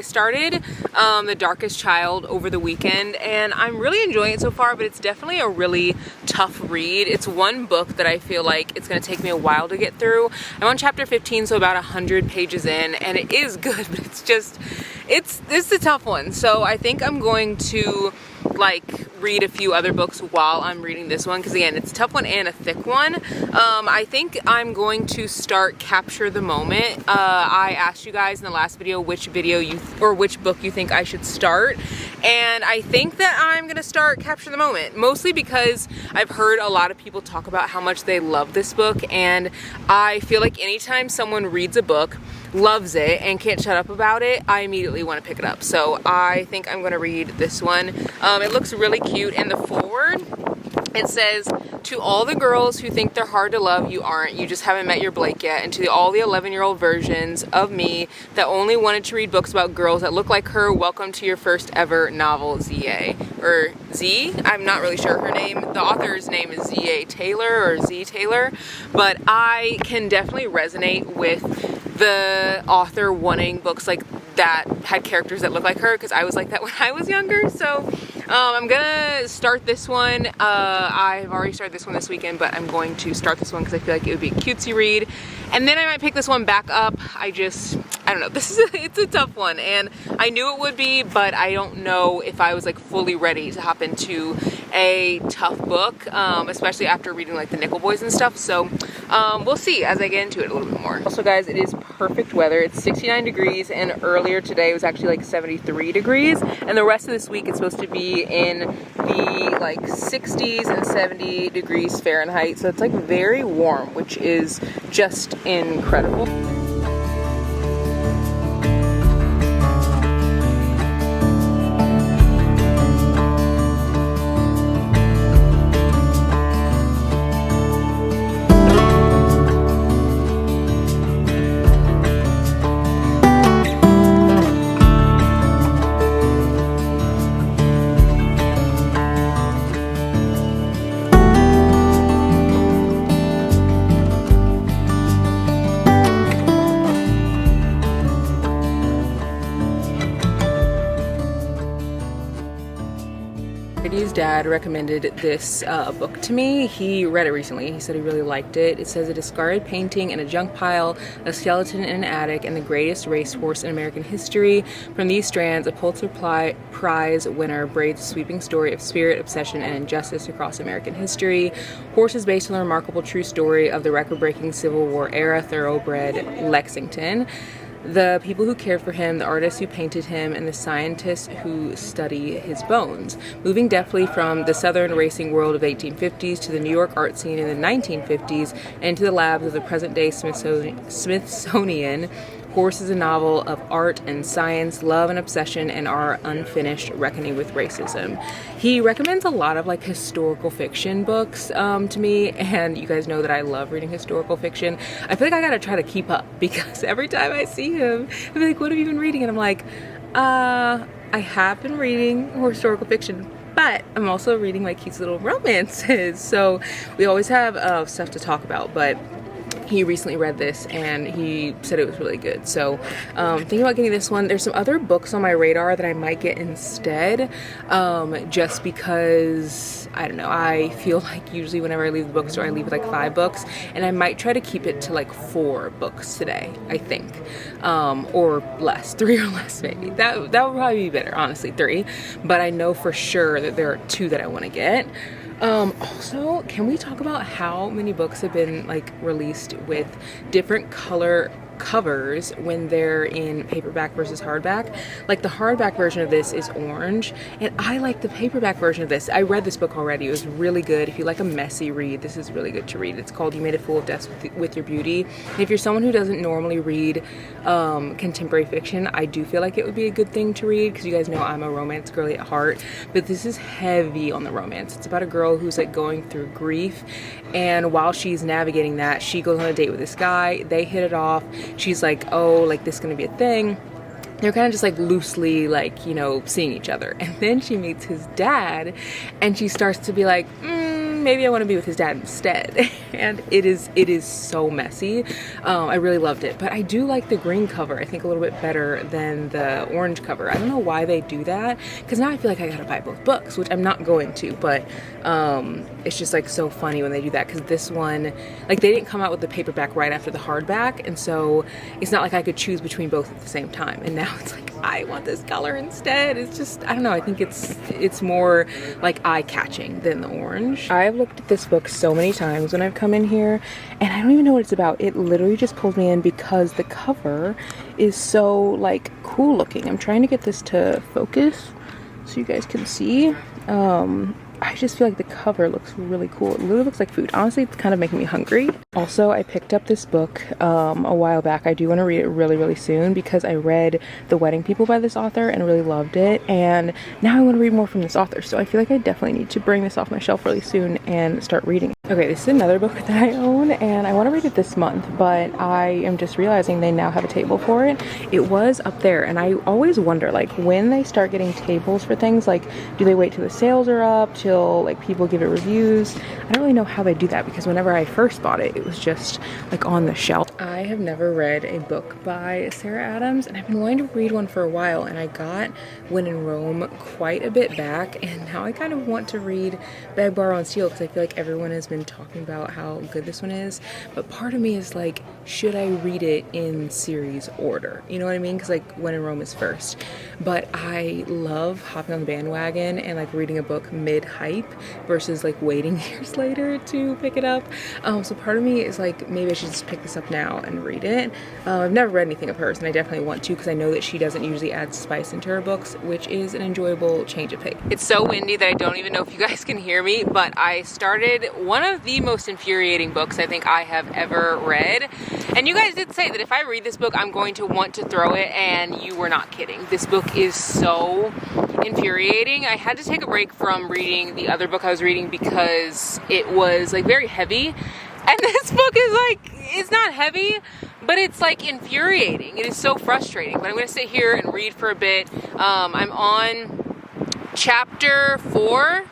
I started The Darkest Child over the weekend, and I'm really enjoying it so far, but it's definitely a really tough read. It's one book that I feel like it's going to take me a while to get through. I'm on chapter 15, so about 100 pages in, and it is good, but it's a tough one. So I think I'm going to like read a few other books while I'm reading this one, because again, it's a tough one and a thick one. I think I'm going to start Capture the Moment. I asked you guys in the last video which book you think I should start, and I think that I'm gonna start Capture the Moment, mostly because I've heard a lot of people talk about how much they love this book, and I feel like anytime someone reads a book, loves it, and can't shut up about it, I immediately want to pick it up. So I think I'm going to read this one. It looks really cute. In the foreword, it says, "To all the girls who think they're hard to love, you aren't. You just haven't met your Blake yet. And to all the 11-year-old versions of me that only wanted to read books about girls that look like her, welcome to your first ever novel, Z.A." Or Z? I'm not really sure her name. The author's name is Z.A. Taylor or Z. Taylor. But I can definitely resonate with the author wanting books like that had characters that look like her, because I was like that when I was younger. So I'm gonna start this one. I've already started this one this weekend, but I'm going to start this one because I feel like it would be a cutesy read, and then I might pick this one back up. I don't know. It's a tough one, and I knew it would be, but I don't know if I was like fully ready to hop into a tough book, especially after reading like the Nickel Boys and stuff. So we'll see as I get into it a little bit more. Also, guys, it is perfect weather. It's 69 degrees, and earlier today it was actually like 73 degrees, and the rest of this week it's supposed to be in the like 60s and 70 degrees Fahrenheit. So it's like very warm, which is just incredible. Brady's dad recommended this book to me. He read it recently. He said he really liked it. It says a discarded painting in a junk pile, a skeleton in an attic, and the greatest racehorse in American history. From these strands, a Pulitzer Prize winner braids a sweeping story of spirit, obsession, and injustice across American history. Horse is based on the remarkable true story of the record-breaking Civil War era thoroughbred Lexington. The people who cared for him, the artists who painted him, and the scientists who study his bones. Moving deftly from the southern racing world of the 1850s to the New York art scene in the 1950s and to the labs of the present-day Smithsonian, Horse is a novel of art and science, love and obsession, and our unfinished reckoning with racism. He recommends a lot of like historical fiction books to me, and you guys know that I love reading historical fiction. I feel like I gotta try to keep up, because every time I see him, I'm like, what have you been reading? And I'm like, I have been reading historical fiction, but I'm also reading like cute little romances. So we always have stuff to talk about, but he recently read this and he said it was really good. So thinking about getting this one. There's some other books on my radar that I might get instead, just because, I don't know, I feel like usually whenever I leave the bookstore I leave with like 5 books, and I might try to keep it to like 4 books today, I think, or less, 3 or less maybe. That would probably be better, honestly, 3, but I know for sure that there are 2 that I want to get. Also, can we talk about how many books have been like released with different color covers when they're in paperback versus hardback? Like the hardback version of this is orange, and I like the paperback version of this. I read this book already. It was really good. If you like a messy read, this is really good to read. It's called You Made a Fool of Death with Your Beauty. And if you're someone who doesn't normally read contemporary fiction, I do feel like it would be a good thing to read, because you guys know I'm a romance girly at heart, but this is heavy on the romance. It's about a girl who's like going through grief, and while she's navigating that, she goes on a date with this guy. They hit it off. She's like, oh, like this is gonna be a thing. They're kind of just like loosely like, you know, seeing each other. And then she meets his dad and she starts to be like, maybe I want to be with his dad instead. And it is so messy. I really loved it, but I do like the green cover, I think, a little bit better than the orange cover. I don't know why they do that, because now I feel like I gotta buy both books, which I'm not going to, but it's just like so funny when they do that, because this one, like, they didn't come out with the paperback right after the hardback, and so it's not like I could choose between both at the same time. And now it's like, I want this color instead. It's just, I don't know, I think it's more like eye-catching than the orange. I've looked at this book so many times when I've come in here, and I don't even know what it's about. It literally just pulled me in because the cover is so like cool looking. I'm trying to get this to focus so you guys can see. I just feel like the cover looks really cool. It literally looks like food. Honestly, it's kind of making me hungry. Also, I picked up this book a while back. I do want to read it really, really soon because I read The Wedding People by this author and really loved it. And now I want to read more from this author. So I feel like I definitely need to bring this off my shelf really soon and start reading it. Okay, this is another book that I own and I want to read it this month, but I am just realizing they now have a table for it. It was up there, and I always wonder, like, when they start getting tables for things, like, do they wait till the sales are up, till like people give it reviews? I don't really know how they do that, because whenever I first bought it, it was just like on the shelf. I have never read a book by Sarah Adams, and I've been wanting to read one for a while, and I got When in Rome quite a bit back, and now I kind of want to read Beg, Borrow, and Steal, because I feel like everyone has been talking about how good this one is, but part of me is like, should I read it in series order? You know what I mean? Because like When in Rome is first, but I love hopping on the bandwagon and like reading a book mid-hype versus like waiting years later to pick it up. So part of me is like, maybe I should just pick this up now and read it. I've never read anything of hers, and I definitely want to, because I know that she doesn't usually add spice into her books, which is an enjoyable change of pace. It's so windy that I don't even know if you guys can hear me, but I started one of the most infuriating books I think I have ever read. And you guys did say that if I read this book, I'm going to want to throw it, and you were not kidding. This book is so infuriating. I had to take a break from reading the other book I was reading because it was like very heavy. And this book is like, it's not heavy, but it's like infuriating. It is so frustrating. But I'm going to sit here and read for a bit. I'm on chapter 4.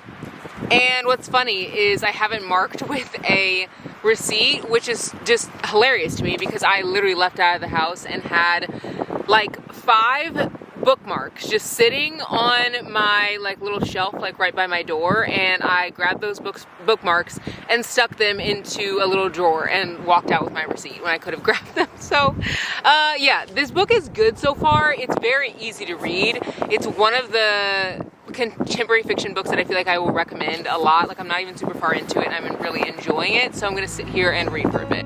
And what's funny is I haven't marked with a receipt, which is just hilarious to me, because I literally left out of the house and had like 5 bookmarks just sitting on my like little shelf, like right by my door, and I grabbed those bookmarks and stuck them into a little drawer and walked out with my receipt when I could have grabbed them. So yeah, this book is good so far. It's very easy to read. It's one of the contemporary fiction books that I feel like I will recommend a lot. Like, I'm not even super far into it and I'm really enjoying it, so I'm gonna sit here and read for a bit.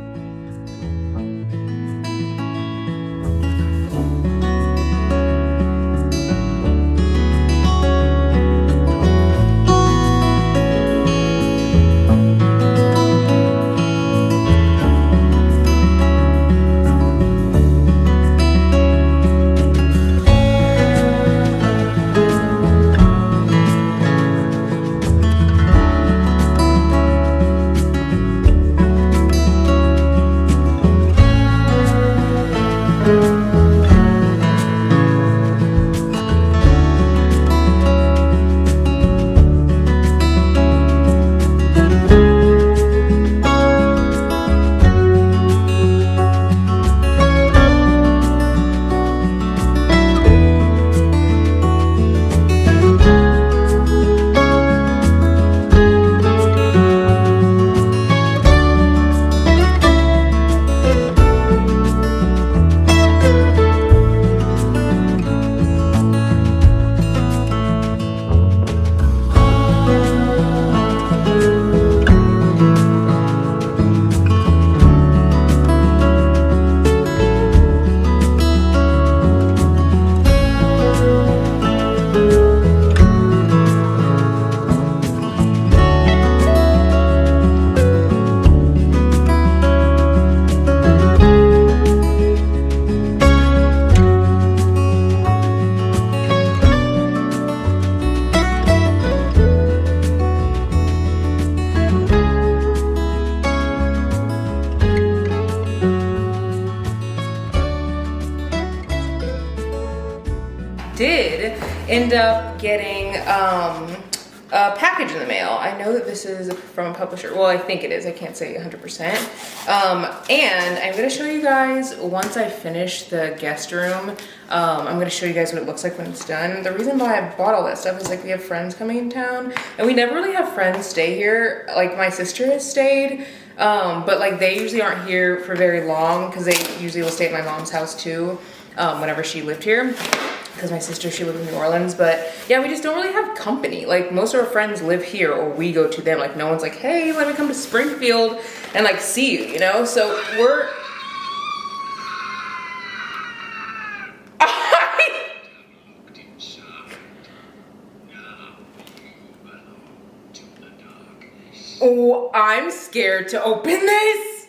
Did end up getting package in the mail. I know that this is from a publisher. Well, I think it is. I can't say 100%. And I'm going to show you guys once I finish the guest room. I'm going to show you guys what it looks like when it's done. The reason why I bought all that stuff is like we have friends coming in town, and we never really have friends stay here. Like my sister has stayed, but like they usually aren't here for very long because they usually will stay at my mom's house too, whenever she lived here. Because my sister, she lived in New Orleans, but yeah, we just don't really have company. Like most of our friends live here or we go to them. Like no one's like, hey, let me come to Springfield and like see you, you know? So we're... Oh, I'm scared to open this.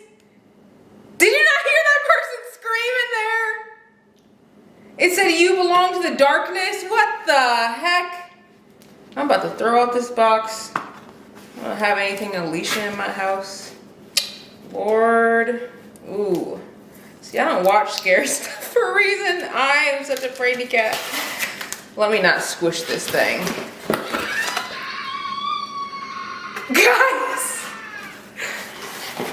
Did you not hear that person scream in there? It said you belong to the darkness. What the heck? I'm about to throw out this box. I don't have anything Alicia in my house. Lord. Ooh. See, I don't watch scary stuff for a reason. I am such a fraidy cat. Let me not squish this thing. Guys!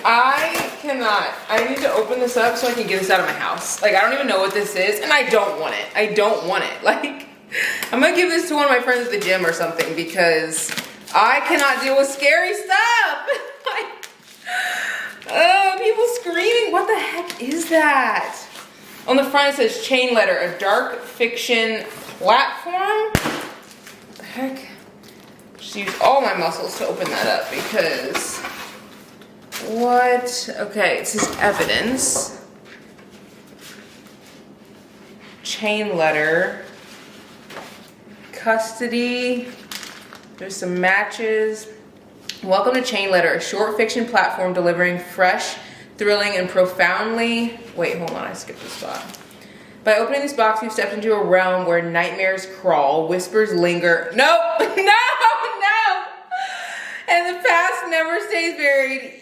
I cannot. I need to open this up so I can get this out of my house. Like, I don't even know what this is, and I don't want it. I don't want it. Like, I'm gonna give this to one of my friends at the gym or something because I cannot deal with scary stuff. Like, oh, people screaming. What the heck is that? On the front it says chain letter, a dark fiction platform. What the heck? Just use all my muscles to open that up because what? Okay, it says evidence. Chain letter. Custody. There's some matches. Welcome to Chain Letter, a short fiction platform delivering fresh, thrilling, and profoundly... Wait, hold on, I skipped this spot. By opening this box, we've stepped into a realm where nightmares crawl, whispers linger. Nope! No! No! And the past never stays buried.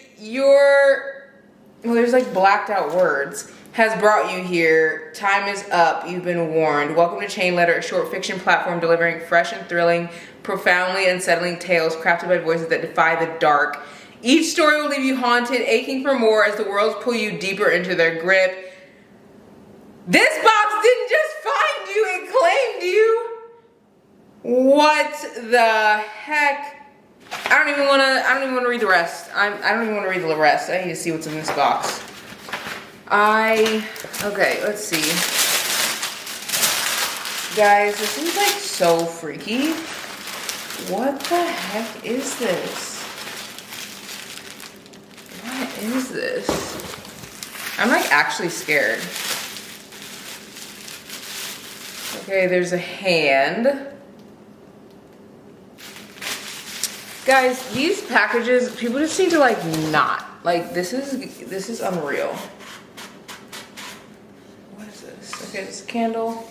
Well, there's like blacked out words. Has brought you here. Time is up. You've been warned. Welcome to Chain Letter, a short fiction platform delivering fresh and thrilling, profoundly unsettling tales crafted by voices that defy the dark. Each story will leave you haunted, aching for more as the worlds pull you deeper into their grip. This box didn't just find you, it claimed you. What the heck? I don't even want to read the rest. I don't even want to read the rest. I need to see what's in this box. Okay, let's see. Guys, this is like so freaky. What the heck is this? What is this? I'm like actually scared. Okay, there's a hand. Guys, these packages, people just need to like not. Like this is unreal. What is this? Okay, this is a candle.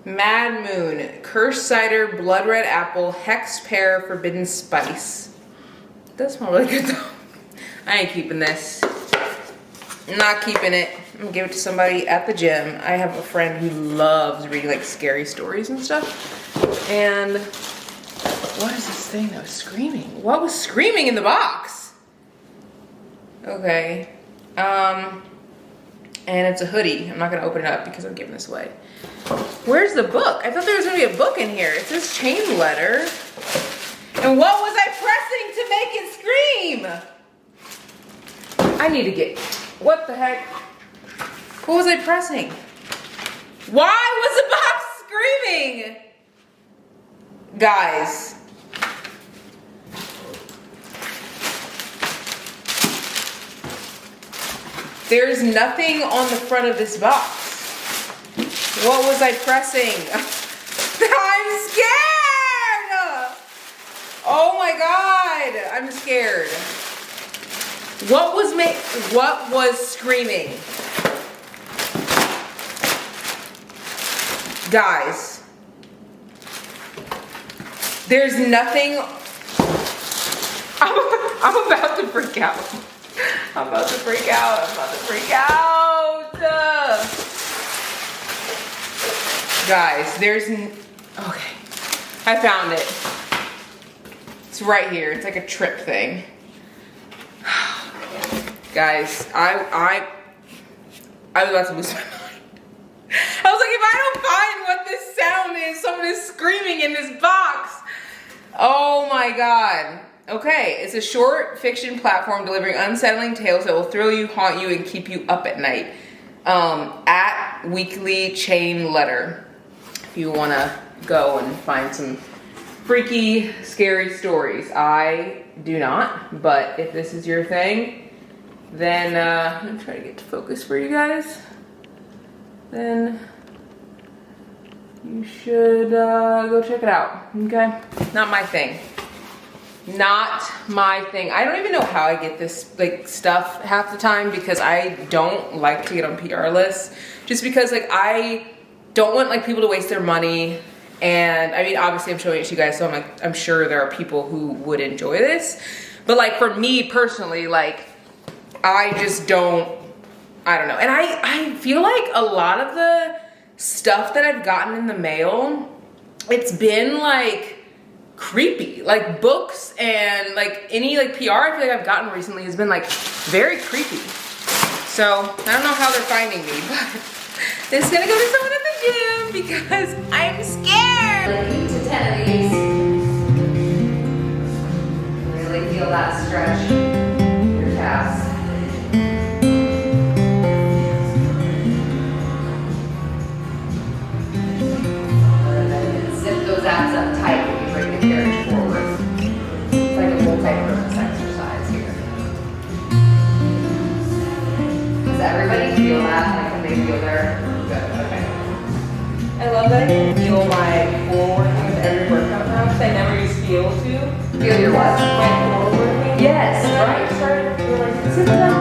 Mad Moon, Cursed Cider, Blood Red Apple, Hex Pear, Forbidden Spice. It does smell really good though. I ain't keeping this. I'm not keeping it. I'm gonna give it to somebody at the gym. I have a friend who loves reading like scary stories and stuff. And what is this thing that was screaming? What was screaming in the box? Okay. And it's a hoodie. I'm not gonna open it up because I'm giving this away. Where's the book? I thought there was gonna be a book in here. It says Chain Letter. And what was I pressing to make it scream? I need to get, what the heck? What was I pressing? Why was the box screaming? Guys. There's nothing on the front of this box. What was I pressing? I'm scared! Oh my God, I'm scared. What was screaming? Guys, there's nothing. I'm about to freak out. I'm about to freak out. I'm about to freak out. Guys, okay. I found it. It's right here. It's like a trip thing. Guys, I was about to lose my mind. I was like, if I don't find what this sound is, someone is screaming in this box. Oh my God. Okay, it's a short fiction platform delivering unsettling tales that will thrill you, haunt you, and keep you up at night. At Weekly Chain Letter. If you want to go and find some freaky, scary stories. I do not, but if this is your thing, then I'm gonna try to get to focus for you guys. Then you should go check it out, okay? Not my thing. Not my thing. I don't even know how I get this like stuff half the time because I don't like to get on PR lists. Just because like I don't want like people to waste their money. And I mean, obviously I'm showing it to you guys, so I'm sure there are people who would enjoy this. But like for me personally, like I just don't, I don't know. And I feel like a lot of the stuff that I've gotten in the mail, it's been like creepy. Like books and like any like PR I feel like I've gotten recently has been like very creepy. So I don't know how they're finding me, but this is gonna go to someone at the gym because I'm scared. 8 to 10 of these. Really feel that stretch in your calves. And then zip those abs up tight when you bring the carriage forward. It's like a multi-purpose exercise here. Does everybody feel that? Like can they feel their good? Okay. I love that I can feel my core working with every workout now because I never used to be able to. Feel your what? My core working. Yes, right. I started to feel like, sit down,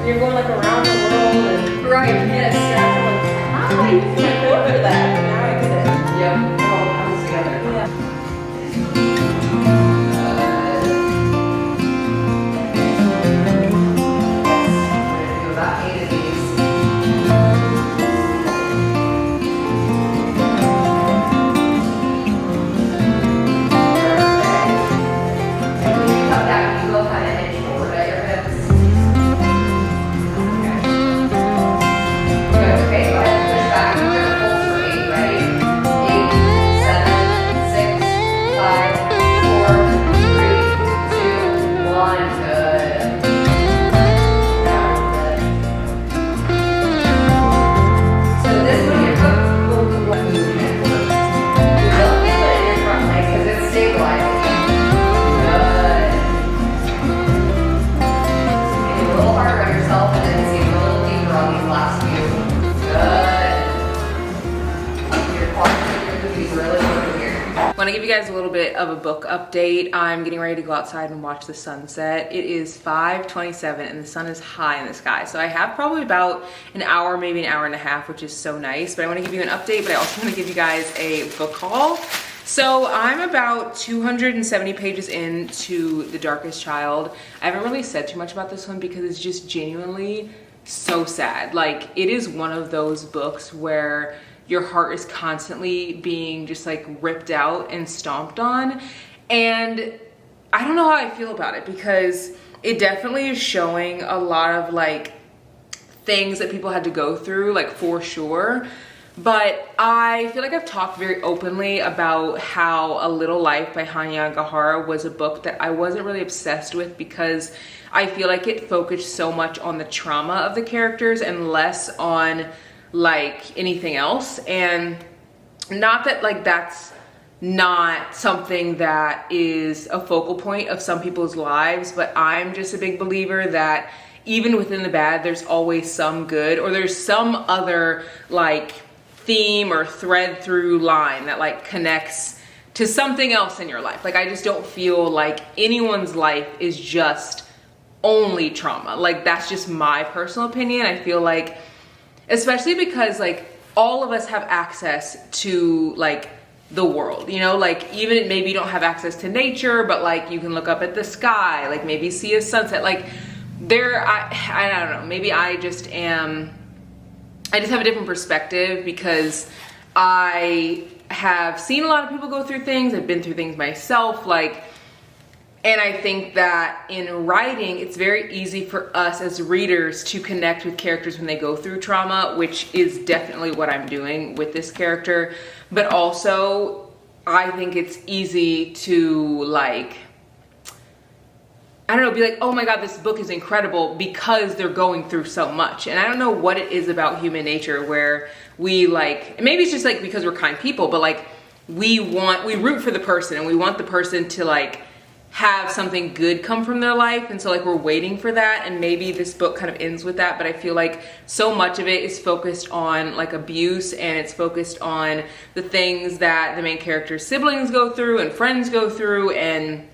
you're going like around the world. And right, yes. I'm like, how do I use my core for that? And now I get it. Yep, it all comes together. Yeah. I want to give you guys a little bit of a book update. I'm getting ready to go outside and watch the sunset. It is 5:27 and the sun is high in the sky. So I have probably about an hour, maybe an hour and a half, which is so nice. But I want to give you an update, but I also want to give you guys a book haul. So I'm about 270 pages into The Darkest Child. I haven't really said too much about this one because it's just genuinely so sad. Like it is one of those books where your heart is constantly being just like ripped out and stomped on. And I don't know how I feel about it because it definitely is showing a lot of like things that people had to go through, like for sure. But I feel like I've talked very openly about how A Little Life by Hanya Gahara was a book that I wasn't really obsessed with because I feel like it focused so much on the trauma of the characters and less on like anything else. And not that like that's not something that is a focal point of some people's lives, but I'm just a big believer that even within the bad there's always some good, or there's some other like theme or thread through line that like connects to something else in your life. Like I just don't feel like anyone's life is just only trauma. Like that's just my personal opinion. I feel like, especially because like all of us have access to like the world, you know, like even maybe you don't have access to nature, but like you can look up at the sky, like maybe see a sunset. Like I don't know, maybe I just have a different perspective because I have seen a lot of people go through things. I've been through things myself, like, and I think that in writing, it's very easy for us as readers to connect with characters when they go through trauma, which is definitely what I'm doing with this character. But also, I think it's easy to, like, I don't know, be like, oh my God, this book is incredible because they're going through so much. And I don't know what it is about human nature where we, like, maybe it's just like because we're kind people, but like we root for the person and we want the person to, like, have something good come from their life. And so, like, we're waiting for that. And maybe this book kind of ends with that, but I feel like so much of it is focused on, like, abuse, and it's focused on the things that the main character's siblings go through and friends go through. And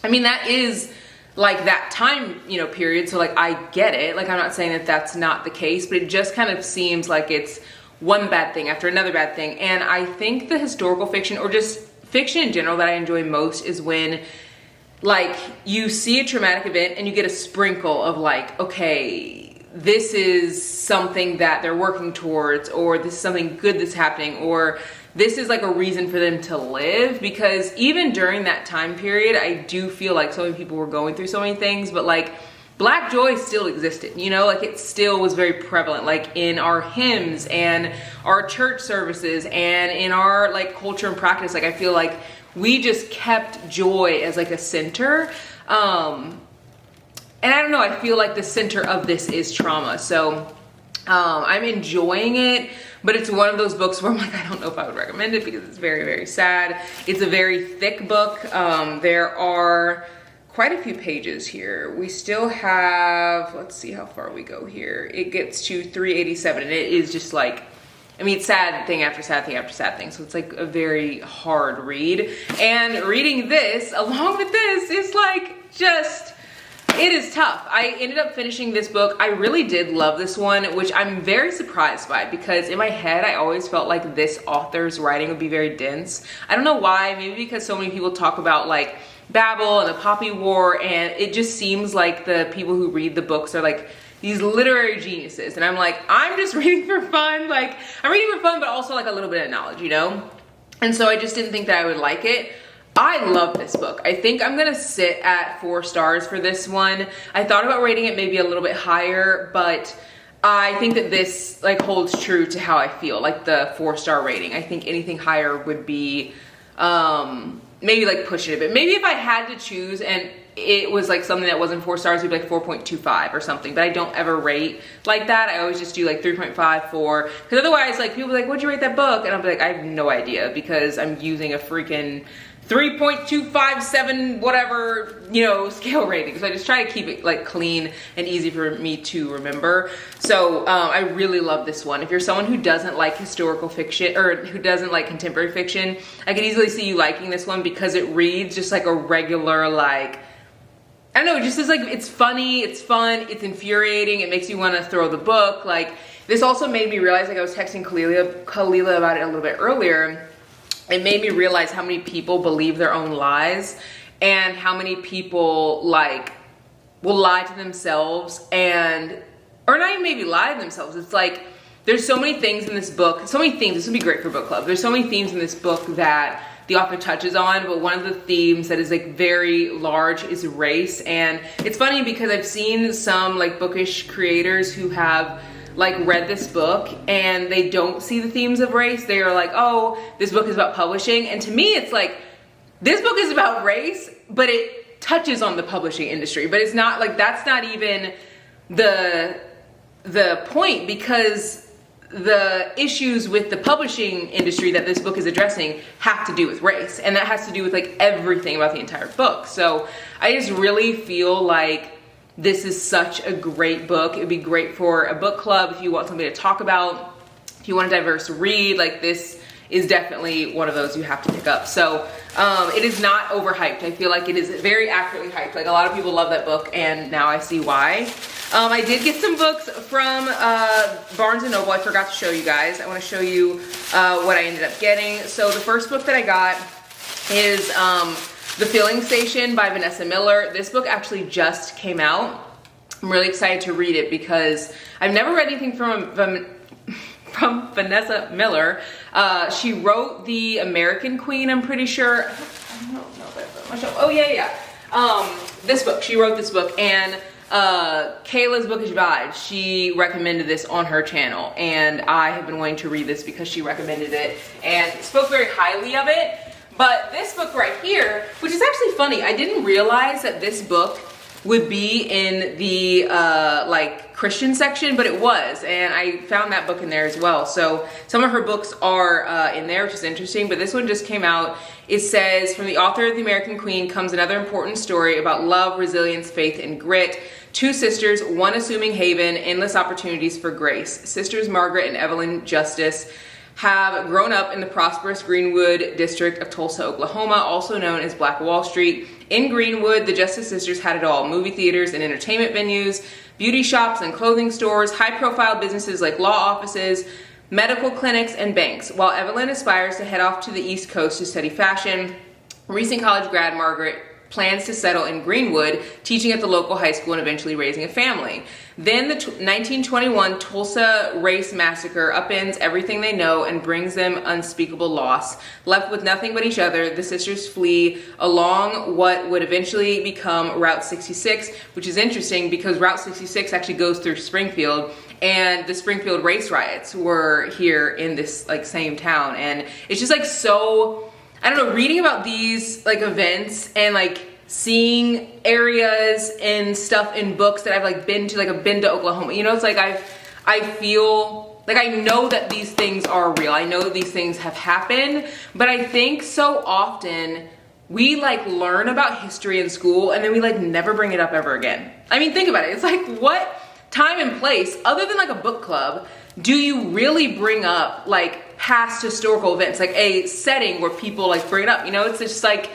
I mean, that is like that time, you know, period. So, like, I get it. Like, I'm not saying that that's not the case, but it just kind of seems like it's one bad thing after another bad thing. And I think the historical fiction, or just fiction in general, that I enjoy most is when, like, you see a traumatic event and you get a sprinkle of, like, okay, this is something that they're working towards, or this is something good that's happening, or this is like a reason for them to live. Because even during that time period, I do feel like so many people were going through so many things, but like Black joy still existed, you know, like it still was very prevalent, like in our hymns and our church services and in our, like, culture and practice. Like, I feel like we just kept joy as, like, a center. And I don't know, I feel like the center of this is trauma. So I'm enjoying it, but it's one of those books where I'm like, I don't know if I would recommend it because it's very, very sad. It's a very thick book. There are quite a few pages here. We still have, let's see how far we go here. It gets to 387, and it is just like, I mean, it's sad thing after sad thing after sad thing. So it's like a very hard read. And reading this along with this is like just, it is tough. I ended up finishing this book. I really did love this one, which I'm very surprised by, because in my head, I always felt like this author's writing would be very dense. I don't know why, maybe because so many people talk about, like, Babel and the Poppy War, and it just seems like the people who read the books are like these literary geniuses. And I'm like, I'm just reading for fun. Like, I'm reading for fun, but also like a little bit of knowledge, you know? And so I just didn't think that I would like it. I love this book. I think I'm gonna sit at 4 stars for this one. I thought about rating it maybe a little bit higher, but I think that this, like, holds true to how I feel, like the 4-star rating. I think anything higher would be, maybe like pushing it a bit. Maybe if I had to choose and it was like something that wasn't 4 stars, it'd be like 4.25 or something, but I don't ever rate like that. I always just do like 3.5, 4, because otherwise, like, people are like, what'd you rate that book? And I'll be like, I have no idea, because I'm using a freaking 3.257 whatever, you know, scale rating. So I just try to keep it, like, clean and easy for me to remember. So I really love this one. If you're someone who doesn't like historical fiction, or who doesn't like contemporary fiction, I could easily see you liking this one, because it reads just like a regular, like, I don't know, it just is like, it's funny, it's fun, it's infuriating, it makes you want to throw the book. Like, this also made me realize, like, I was texting Kalila about it a little bit earlier. It made me realize how many people believe their own lies, and how many people, like, will lie to themselves, and, or not even maybe lie to themselves. It's like, there's so many things in this book, so many themes. This would be great for book club. There's so many themes in this book that the author touches on, but one of the themes that is, like, very large is race. And it's funny because I've seen some, like, bookish creators who have, like, read this book and they don't see the themes of race. They are like, oh, this book is about publishing. And to me, it's like, this book is about race, but it touches on the publishing industry. But it's not, like, that's not even the point, because the issues with the publishing industry that this book is addressing have to do with race. And that has to do with, like, everything about the entire book. So I just really feel like this is such a great book. It'd be great for a book club if you want something to talk about, if you want a diverse read. Like, this is definitely one of those you have to pick up. So it is not overhyped. I feel like it is very accurately hyped. Like, a lot of people love that book, and now I see why. I did get some books from Barnes & Noble. I forgot to show you guys. I want to show you what I ended up getting. So the first book that I got is The Filling Station by Vanessa Miller. This book actually just came out. I'm really excited to read it because I've never read anything from Vanessa Miller. She wrote The American Queen, I'm pretty sure. I don't know if I have that on my shelf. Oh yeah. This book, she wrote this book, and Kayla's Bookish Vibes, she recommended this on her channel, and I have been wanting to read this because she recommended it and spoke very highly of it. But this book right here, which is actually funny, I didn't realize that this book would be in the like Christian section, but it was, and I found that book in there as well. So some of her books are in there, which is interesting, but this one just came out. It says, from the author of The American Queen comes another important story about love, resilience, faith, and grit. Two sisters, one assuming haven, endless opportunities for grace. Sisters Margaret and Evelyn Justice have grown up in the prosperous Greenwood district of Tulsa, Oklahoma, also known as Black Wall Street. In Greenwood, the Justice sisters had it all: movie theaters and entertainment venues, beauty shops and clothing stores, high-profile businesses like law offices, medical clinics, and banks. While Evelyn aspires to head off to the East Coast to study fashion, recent college grad Margaret plans to settle in Greenwood, teaching at the local high school and eventually raising a family. Then the 1921 Tulsa race massacre upends everything they know and brings them unspeakable loss. Left with nothing but each other, the sisters flee along what would eventually become Route 66, which is interesting because Route 66 actually goes through Springfield, and the Springfield race riots were here in this like same town. And it's just like so, I don't know, reading about these like events and like seeing areas and stuff in books that I've like been to, like I've been to Oklahoma, you know, it's like I feel like I know that these things are real. I know that these things have happened, but I think so often we like learn about history in school and then we like never bring it up ever again. I mean, think about it. It's like, what time and place, other than like a book club, do you really bring up like past historical events, like a setting where people like bring it up? You know, it's just like,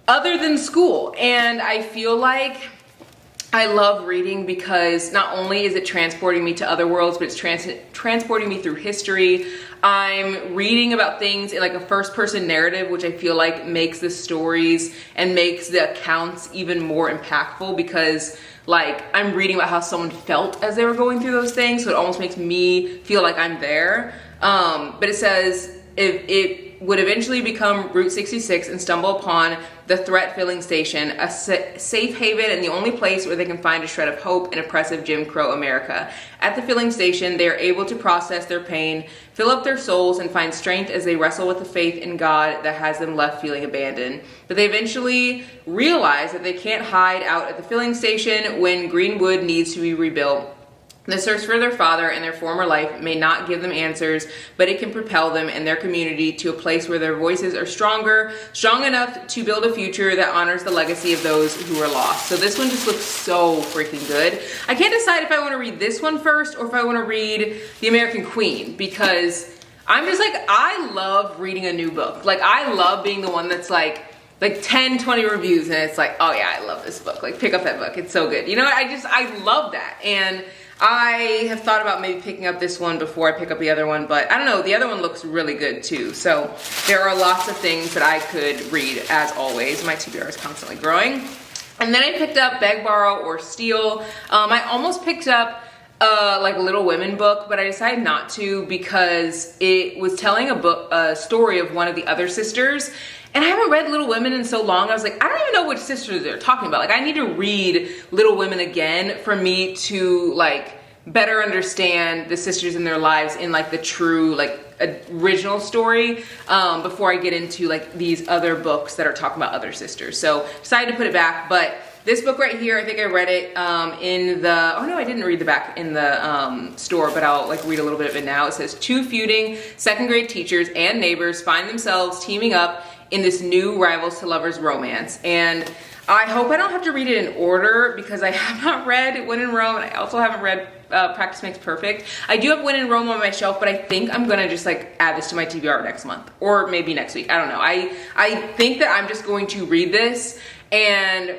other than school. And I feel like I love reading because not only is it transporting me to other worlds, but it's transporting me through history. I'm reading about things in like a first person narrative, which I feel like makes the stories and makes the accounts even more impactful, because like I'm reading about how someone felt as they were going through those things. So it almost makes me feel like I'm there. But it says, if it would eventually become Route 66 and stumble upon the Threat Filling Station, a safe haven and the only place where they can find a shred of hope in oppressive Jim Crow America. At the filling station, they are able to process their pain, fill up their souls, and find strength as they wrestle with the faith in God that has them left feeling abandoned. But they eventually realize that they can't hide out at the filling station when Greenwood needs to be rebuilt. The search for their father and their former life may not give them answers, but it can propel them and their community to a place where their voices are strong enough to build a future that honors the legacy of those who are lost. So this one just looks so freaking good. I can't decide if I want to read this one first or if I want to read The American Queen, because I'm just like, I love reading a new book. Like I love being the one that's like 10, 20 reviews and it's like, oh yeah, I love this book. Like pick up that book. It's so good. You know, I love that. And I have thought about maybe picking up this one before I pick up the other one, but I don't know, the other one looks really good too. So there are lots of things that I could read, as always. My TBR is constantly growing. And then I picked up Beg, Borrow, or Steal. I almost picked up like Little Women book, but I decided not to because it was telling a story of one of the other sisters. And I haven't read Little Women in so long. I was like, I don't even know which sisters they're talking about. Like, I need to read Little Women again for me to like better understand the sisters in their lives in like the true like original story before I get into like these other books that are talking about other sisters. So decided to put it back. But this book right here, I think I read it in the, oh no, I didn't read the back in the store, but I'll like read a little bit of it now. It says, two feuding second grade teachers and neighbors find themselves teaming up in this new rivals to lovers romance. And I hope I don't have to read it in order because I have not read When in Rome, and I also haven't read Practice Makes Perfect. I do have When in Rome on my shelf, but I think I'm gonna just like add this to my TBR next month or maybe next week. I don't know. I think that I'm just going to read this and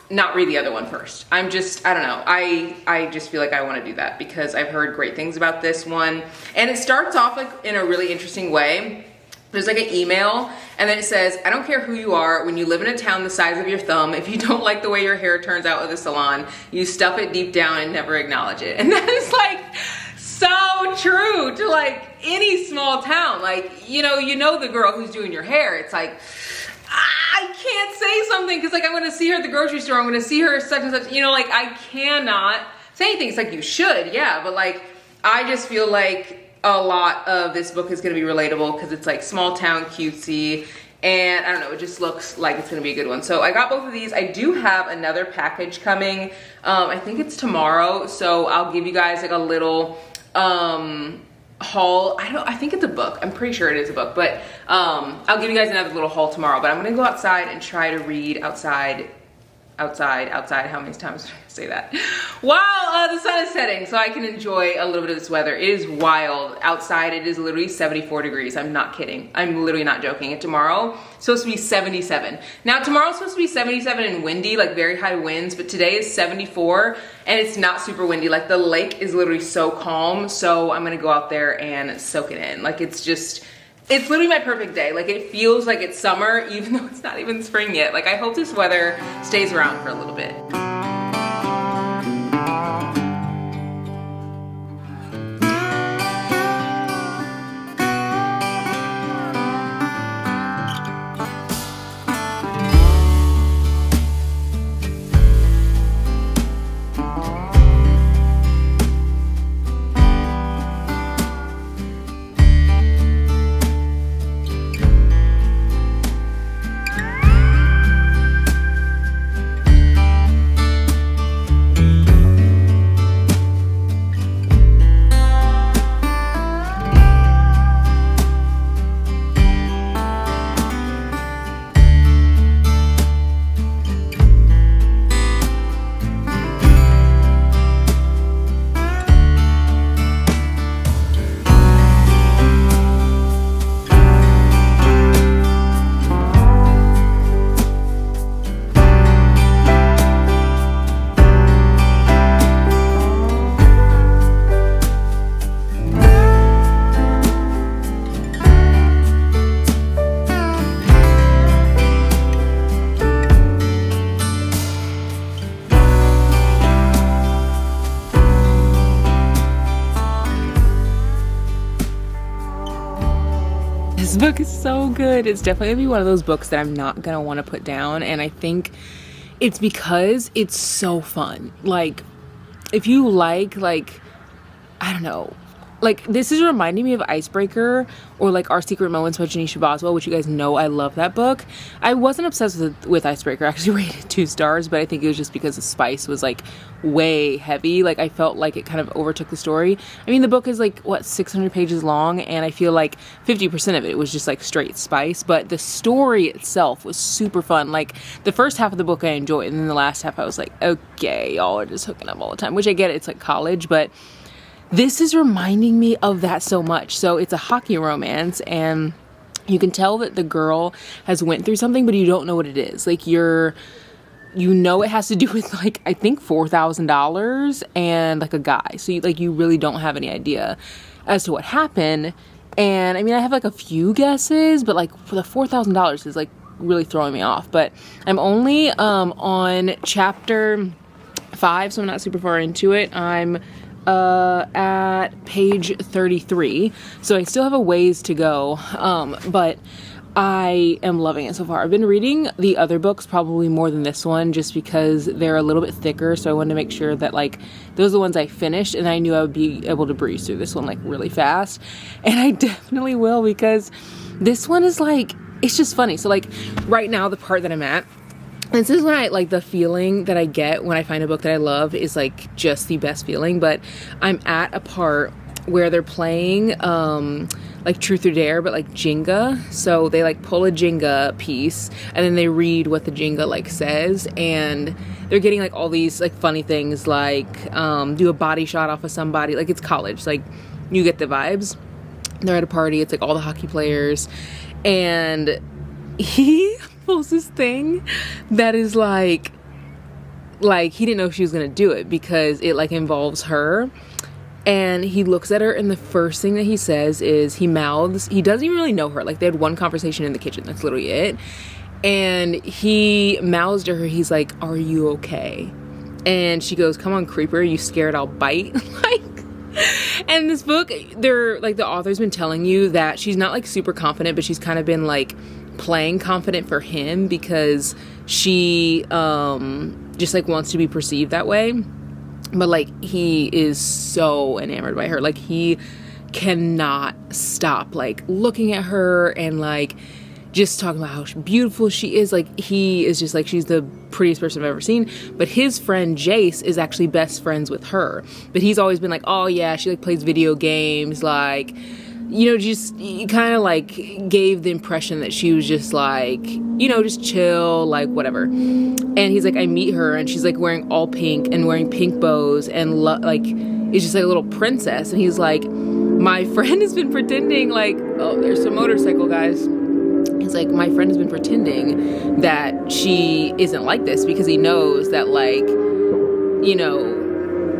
not read the other one first. I don't know. I just feel like I want to do that because I've heard great things about this one. And it starts off like in a really interesting way. There's like an email and then it says, I don't care who you are, when you live in a town the size of your thumb, if you don't like the way your hair turns out at the salon, you stuff it deep down and never acknowledge it. And that is like so true to like any small town, like, you know the girl who's doing your hair, it's like, I can't say something because like I'm gonna see her at the grocery store, I'm gonna see her such and such, like I cannot say anything. It's like you should, yeah, but like I just feel like a lot of this book is gonna be relatable because it's like small town cutesy, and I don't know, it just looks like it's gonna be a good one. So I got both of these. I do have another package coming. I think it's tomorrow, so I'll give you guys like a little haul. I think it's a book. I'm pretty sure it is a book, but I'll give you guys another little haul tomorrow. But I'm gonna go outside and try to read outside. How many times did I say that? While the sun is setting, so I can enjoy a little bit of this weather. It is wild outside. It is literally 74 degrees. I'm not kidding. I'm literally not joking. And tomorrow it's supposed to be 77. Now tomorrow's supposed to be 77 and windy, like very high winds, but today is 74 and it's not super windy. Like the lake is literally so calm. So I'm gonna go out there and soak it in. Like it's literally my perfect day. Like it feels like it's summer even though it's not even spring yet. Like I hope this weather stays around for a little bit. This book is so good. It's definitely gonna be one of those books that I'm not gonna want to put down, and I think it's because it's so fun. Like, if you like, I don't know, like this is reminding me of Icebreaker or like Our Secret Moments by Janisha Boswell, which you guys know I love that book. I wasn't obsessed with Icebreaker. I actually rated 2 stars, but I think it was just because the spice was like way heavy. Like I felt like it kind of overtook the story. I mean, the book is like, what, 600 pages long, and I feel like 50% of it was just like straight spice, but the story itself was super fun. Like the first half of the book I enjoyed, and then the last half I was like, okay, y'all are just hooking up all the time, which I get, it's like college, but this is reminding me of that so much. So it's a hockey romance, and you can tell that the girl has went through something, but you don't know what it is. Like you know it has to do with like, I think $4,000 and like a guy. So you really don't have any idea as to what happened. And I mean, I have like a few guesses, but like for the $4,000 is like really throwing me off. But I'm only on chapter 5, so I'm not super far into it. I'm at page 33, so I still have a ways to go, but I am loving it so far. I've been reading the other books probably more than this one just because they're a little bit thicker, so I wanted to make sure that like those are the ones I finished, and I knew I would be able to breeze through this one like really fast, and I definitely will, because this one is like, it's just funny. So like right now, the part that I'm at, this is when I like, the feeling that I get when I find a book that I love is like just the best feeling. But I'm at a part where they're playing like Truth or Dare, but like Jenga. So they like pull a Jenga piece and then they read what the Jenga like says, and they're getting like all these like funny things, like do a body shot off of somebody. Like it's college, like you get the vibes. They're at a party, it's like all the hockey players, and he pulls this thing that is like he didn't know she was gonna do it because it like involves her, and he looks at her, and the first thing that he says is he mouths, he doesn't even really know her, like they had one conversation in the kitchen, that's literally it, and he mouths to her, he's like, "Are you okay?" And she goes, "Come on, creeper, you scared I'll bite?" Like, And this book, they're like, the author's been telling you that she's not like super confident, but she's kind of been like playing confident for him because she just like wants to be perceived that way. But like he is so enamored by her. Like he cannot stop like looking at her and like just talking about how beautiful she is. Like he is just like, she's the prettiest person I've ever seen. But his friend Jace is actually best friends with her. But he's always been like, oh yeah, she like plays video games, like, you know, just kind of like gave the impression that she was just like, you know, just chill, like whatever. And he's like, I meet her and she's like wearing all pink and wearing pink bows and like is just like a little princess. And he's like, my friend has been pretending like, oh, there's some motorcycle guys. He's like, my friend has been pretending that she isn't like this because he knows that like, you know,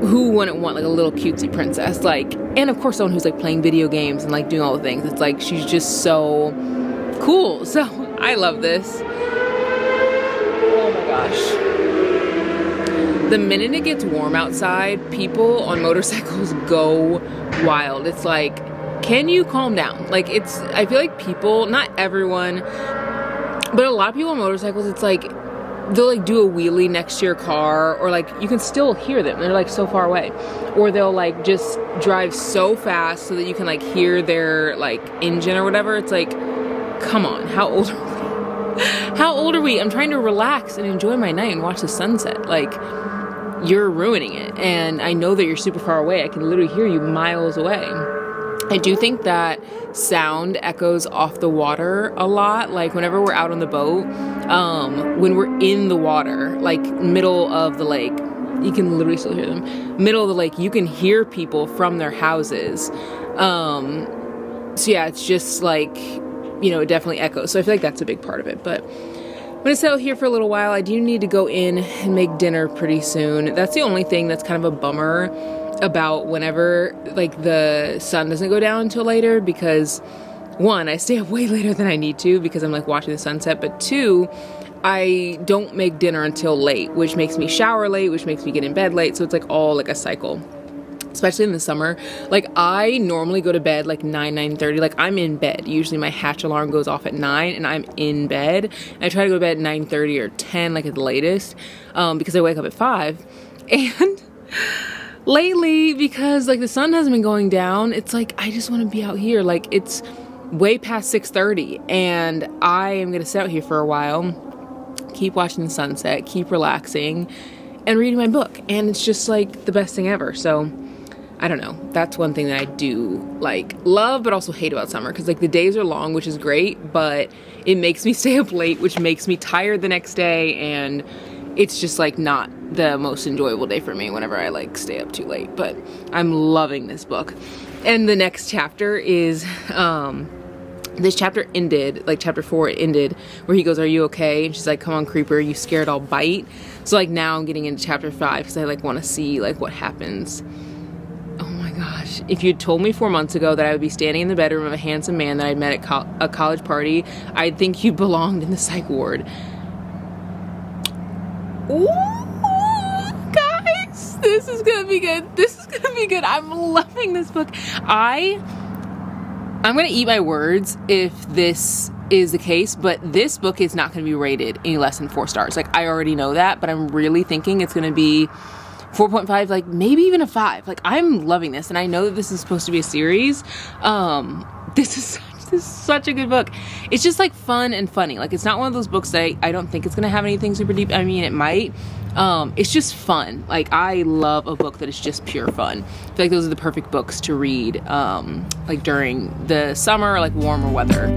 who wouldn't want like a little cutesy princess? Like, and of course someone who's like playing video games and like doing all the things. It's like, she's just so cool. So I love this. Oh my gosh. The minute it gets warm outside, people on motorcycles go wild. It's like, can you calm down? Like it's, I feel like people, not everyone, but a lot of people on motorcycles, it's like, they'll like do a wheelie next to your car, or like you can still hear them. They're like so far away. Or they'll like just drive so fast so that you can like hear their like engine or whatever. It's like, come on, how old are we? How old are we? I'm trying to relax and enjoy my night and watch the sunset. Like, you're ruining it. And I know that you're super far away. I can literally hear you miles away. I do think that sound echoes off the water a lot. Like whenever we're out on the boat, when we're in the water, like middle of the lake, you can literally still hear them. Middle of the lake, you can hear people from their houses. So yeah, it's just like, you know, it definitely echoes. So I feel like that's a big part of it. But I'm gonna settle here for a little while. I do need to go in and make dinner pretty soon. That's the only thing that's kind of a bummer about whenever like the sun doesn't go down until later, because one, I stay up way later than I need to because I'm like watching the sunset, but two, I don't make dinner until late, which makes me shower late, which makes me get in bed late. So it's like all like a cycle, especially in the summer. Like I normally go to bed like 9:30. Like I'm in bed. Usually my hatch alarm goes off at 9 and I'm in bed. And I try to go to bed at 9:30 or 10, like at the latest, because I wake up at 5. And lately, because like the sun hasn't been going down, it's like I just want to be out here. Like it's way past 6:30 and I am gonna sit out here for a while, keep watching the sunset, keep relaxing and reading my book, and it's just like the best thing ever. So I don't know, that's one thing that I do like love but also hate about summer, because like the days are long, which is great, but it makes me stay up late, which makes me tired the next day, and it's just like not the most enjoyable day for me whenever I like stay up too late. But I'm loving this book. And the next chapter is, this chapter ended, like chapter 4, it ended where he goes, are you okay? And she's like, come on, creeper, you scared, I'll bite. So like now I'm getting into chapter 5 because I like want to see like what happens. Oh my gosh. If you'd told me 4 months ago that I would be standing in the bedroom of a handsome man that I'd met at a college party, I'd think you belonged in the psych ward. Ooh, guys, this is gonna be good. This is gonna be good. I'm loving this book. I'm gonna eat my words if this is the case, but this book is not gonna be rated any less than 4 stars. Like I already know that, but I'm really thinking it's gonna be 4.5, like maybe even a 5. Like I'm loving this, and I know that this is supposed to be a series. This is such a good book. It's just like fun and funny. Like it's not one of those books that I don't think it's gonna have anything super deep. I mean, it might. It's just fun. Like I love a book that is just pure fun. I feel like those are the perfect books to read like during the summer or like warmer weather.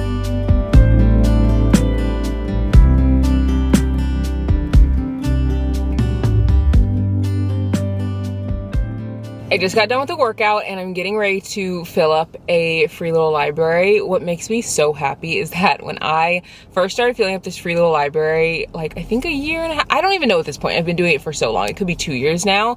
I just got done with the workout and I'm getting ready to fill up a free little library. What makes me so happy is that when I first started filling up this free little library, like I think a year and a half, I don't even know at this point, I've been doing it for so long, it could be 2 years now.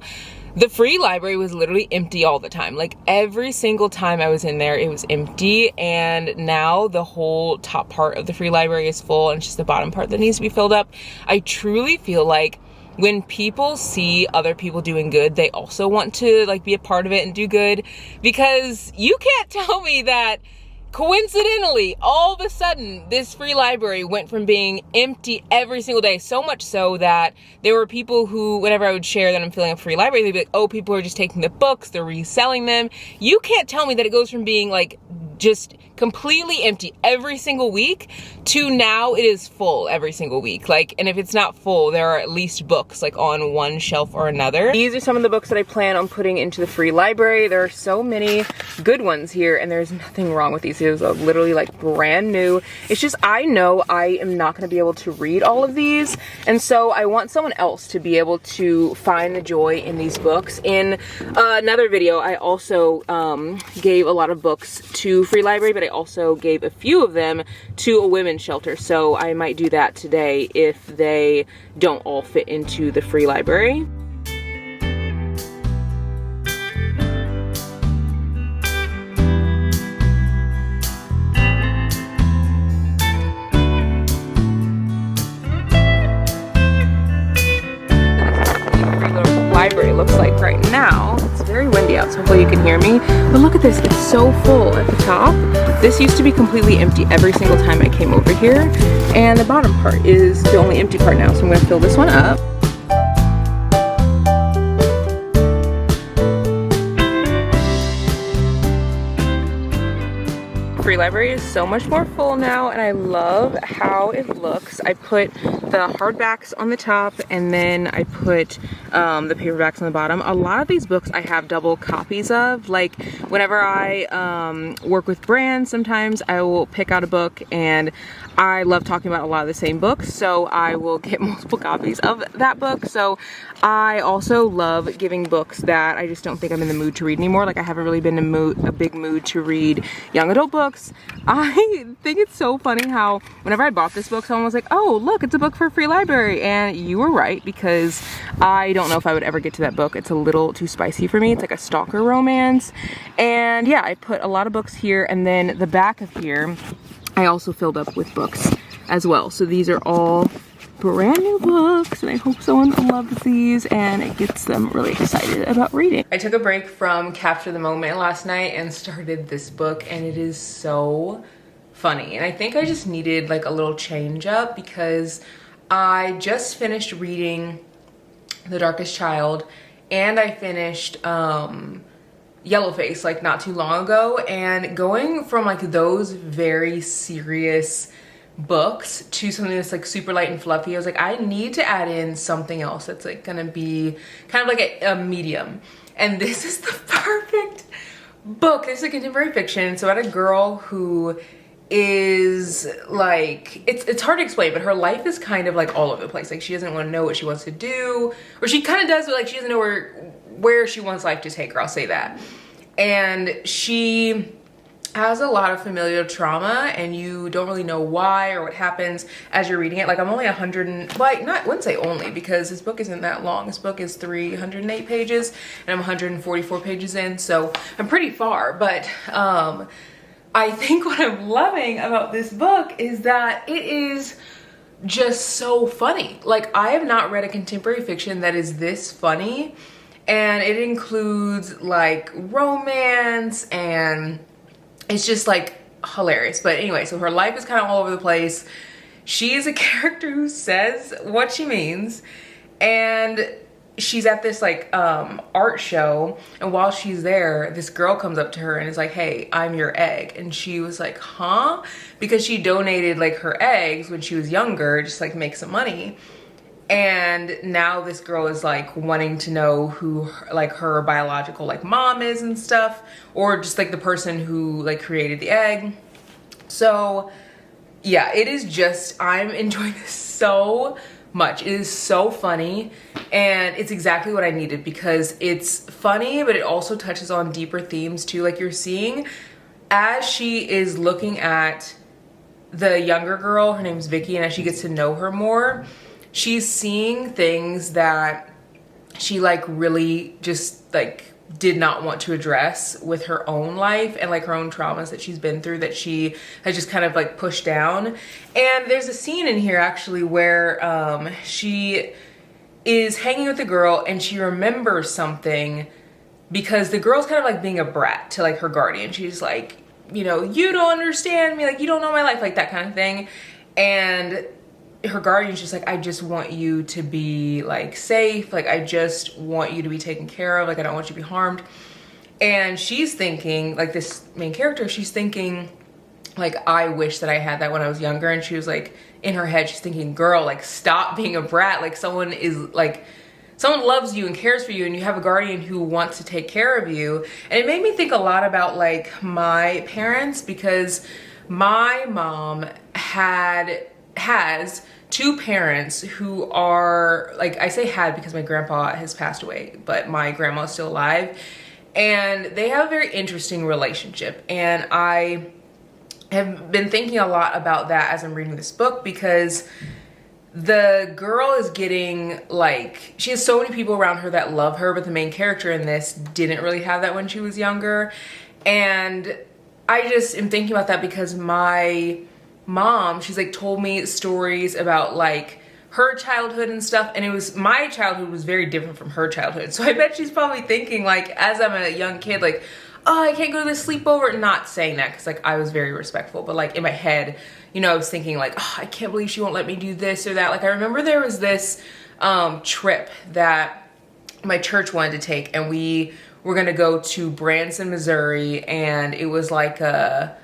The free library was literally empty all the time. Like every single time I was in there, it was empty, and now the whole top part of the free library is full and it's just the bottom part that needs to be filled up. I truly feel like when people see other people doing good, they also want to like be a part of it and do good, because you can't tell me that coincidentally, all of a sudden, this free library went from being empty every single day, so much so that there were people who, whenever I would share that I'm filling up free library, they'd be like, oh, people are just taking the books, they're reselling them. You can't tell me that it goes from being like just completely empty every single week to now it is full every single week. Like, and if it's not full, there are at least books like on one shelf or another. These are some of the books that I plan on putting into the free library. There are so many good ones here, and there's nothing wrong with these. These are literally like brand new. It's just, I know I am not going to be able to read all of these, and so I want someone else to be able to find the joy in these books. In another video, I also gave a lot of books to free library, but I also gave a few of them to a women's shelter, so I might do that today if they don't all fit into the free library. Library looks like right now. It's very windy out, so hopefully you can hear me. But look at this, it's so full at the top. This used to be completely empty every single time I came over here, and the bottom part is the only empty part now, so I'm going to fill this one up. Free library is so much more full now, and I love how it looks. I put the hardbacks on the top, and then I put the paperbacks on the bottom. A lot of these books I have double copies of. Like whenever I work with brands, sometimes I will pick out a book, and I love talking about a lot of the same books, so I will get multiple copies of that book. So I also love giving books that I just don't think I'm in the mood to read anymore. Like I haven't really been in a big mood to read young adult books. I think it's so funny how whenever I bought this book, someone was like, oh look, it's a book for free library, and you were right, because I don't know if I would ever get to that book. It's a little too spicy for me. It's like a stalker romance. And yeah, I put a lot of books here, and then the back of here I also filled up with books as well. So these are all brand new books, and I hope someone loves these and it gets them really excited about reading. I took a break from Capture the Moment last night and started this book, and it is so funny. And I think I just needed like a little change up, because I just finished reading The Darkest Child, and I finished Yellowface like not too long ago, and going from like those very serious books to something that's like super light and fluffy, I was like, I need to add in something else that's like gonna be kind of like a medium, and this is the perfect book. This is a contemporary fiction. So I had a girl who is like, it's hard to explain, but her life is kind of like all over the place. Like she doesn't want to know what she wants to do, or she kind of does, but like she doesn't know where she wants life to take her, I'll say that. And she has a lot of familial trauma, and you don't really know why or what happens as you're reading it. Like I'm only 100 and, like, not, I wouldn't say only, because this book isn't that long. This book is 308 pages, and I'm 144 pages in, so I'm pretty far. But I think what I'm loving about this book is that it is just so funny. Like I have not read a contemporary fiction that is this funny, and it includes like romance, and it's just like hilarious. But anyway, so her life is kind of all over the place. She is a character who says what she means, and she's at this like art show, and while she's there, this girl comes up to her and is like, hey, I'm your egg. And she was like, huh? Because she donated like her eggs when she was younger, just like make some money. And now this girl is like wanting to know who like her biological like mom is and stuff, or just like the person who like created the egg. So yeah, it is just, I'm enjoying this so much. It is so funny, and it's exactly what I needed, because it's funny, but it also touches on deeper themes too. Like you're seeing as she is looking at the younger girl, her name's Vicky, and as she gets to know her more, she's seeing things that she like really just like did not want to address with her own life, and like her own traumas that she's been through that she has just kind of like pushed down. And there's a scene in here actually where she is hanging with the girl and she remembers something because the girl's kind of like being a brat to like her guardian. She's like, you know, you don't understand me, like you don't know my life, like that kind of thing. And her guardian's just like, I just want you to be like safe, like I just want you to be taken care of, like I don't want you to be harmed. And she's thinking, like this main character, she's thinking like, I wish that I had that when I was younger. And she was like, in her head, she's thinking, girl, like stop being a brat, like someone loves you and cares for you, and you have a guardian who wants to take care of you. And it made me think a lot about like my parents, because my mom has two parents who are like, I say had because my grandpa has passed away, but my grandma is still alive, and they have a very interesting relationship. And I have been thinking a lot about that as I'm reading this book, because the girl is getting like, she has so many people around her that love her, but the main character in this didn't really have that when she was younger. And I just am thinking about that because my mom, she's like told me stories about like her childhood and stuff, and it was, my childhood was very different from her childhood. So I bet she's probably thinking like, as I'm a young kid, like, oh, I can't go to this sleepover. Not saying that because like I was very respectful, but like in my head, you know, I was thinking like, oh, I can't believe she won't let me do this or that. Like I remember there was this trip that my church wanted to take, and we were gonna go to Branson, Missouri, and it was like a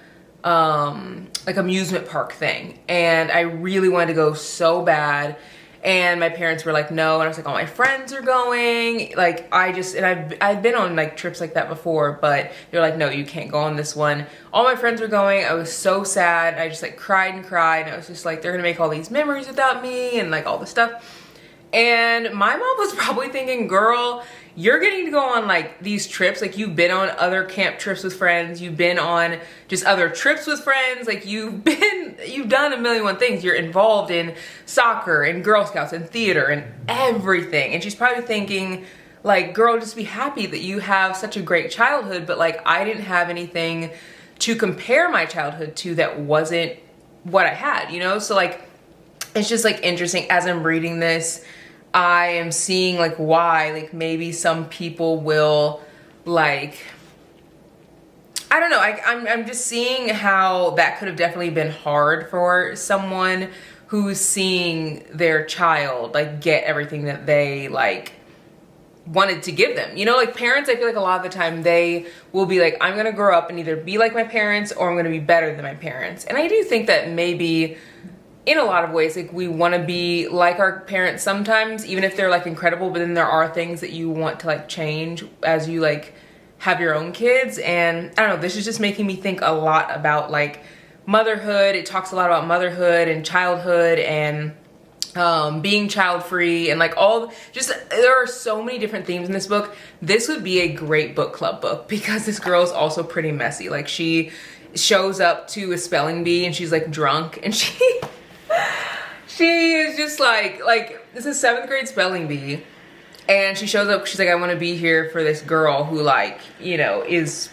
like amusement park thing, and I really wanted to go so bad. And my parents were like, no. And I was like, all my friends are going. Like, I've been on like trips like that before, but they're like, no, you can't go on this one. All my friends were going. I was so sad. I just like cried and cried. And I was just like, they're gonna make all these memories without me and like all this stuff. And my mom was probably thinking, girl, you're getting to go on like these trips. Like you've been on other camp trips with friends. You've been on just other trips with friends. Like you've done a million one things. You're involved in soccer and Girl Scouts and theater and everything. And she's probably thinking like, girl, just be happy that you have such a great childhood. But like, I didn't have anything to compare my childhood to that wasn't what I had, you know? So like, it's just like interesting as I'm reading this, I am seeing like why like maybe some people will like, I don't know, I'm just seeing how that could have definitely been hard for someone who's seeing their child like get everything that they like wanted to give them. You know, like parents, I feel like a lot of the time they will be like, I'm gonna grow up and either be like my parents or I'm gonna be better than my parents. And I do think that maybe in a lot of ways, like we want to be like our parents sometimes, even if they're like incredible, but then there are things that you want to like change as you like have your own kids. And I don't know, this is just making me think a lot about like motherhood. It talks a lot about motherhood and childhood and being child free and like all, just there are so many different themes in this book. This would be a great book club book because this girl is also pretty messy. Like she shows up to a spelling bee and she's like drunk, and she is just like it's a 7th grade spelling bee, and she shows up, she's like, I want to be here for this girl who like, you know, is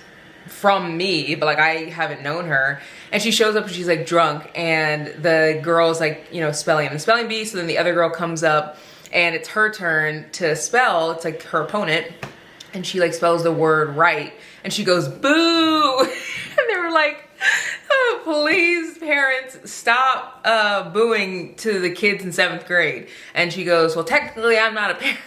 from me, but like I haven't known her. And she shows up and she's like drunk, and the girl's like, you know, spelling in the spelling bee. So then the other girl comes up and it's her turn to spell. It's like her opponent, and she like spells the word right, and she goes boo. And they were like, oh, please parents, stop booing to the kids in 7th grade. And she goes, well, technically I'm not a parent.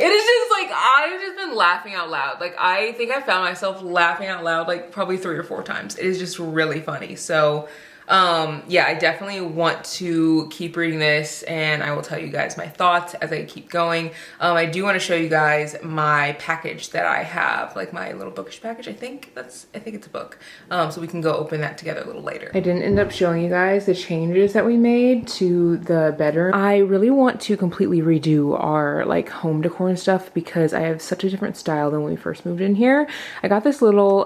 It is just like, I've just been laughing out loud. Like I think I found myself laughing out loud like probably 3 or 4 times. It is just really funny. So yeah, I definitely want to keep reading this, and I will tell you guys my thoughts as I keep going. I do want to show you guys my package that I have, like my little bookish package. I think it's a book. So we can go open that together a little later. I didn't end up showing you guys the changes that we made to the bedroom. I really want to completely redo our like home decor and stuff because I have such a different style than when we first moved in here. I got this little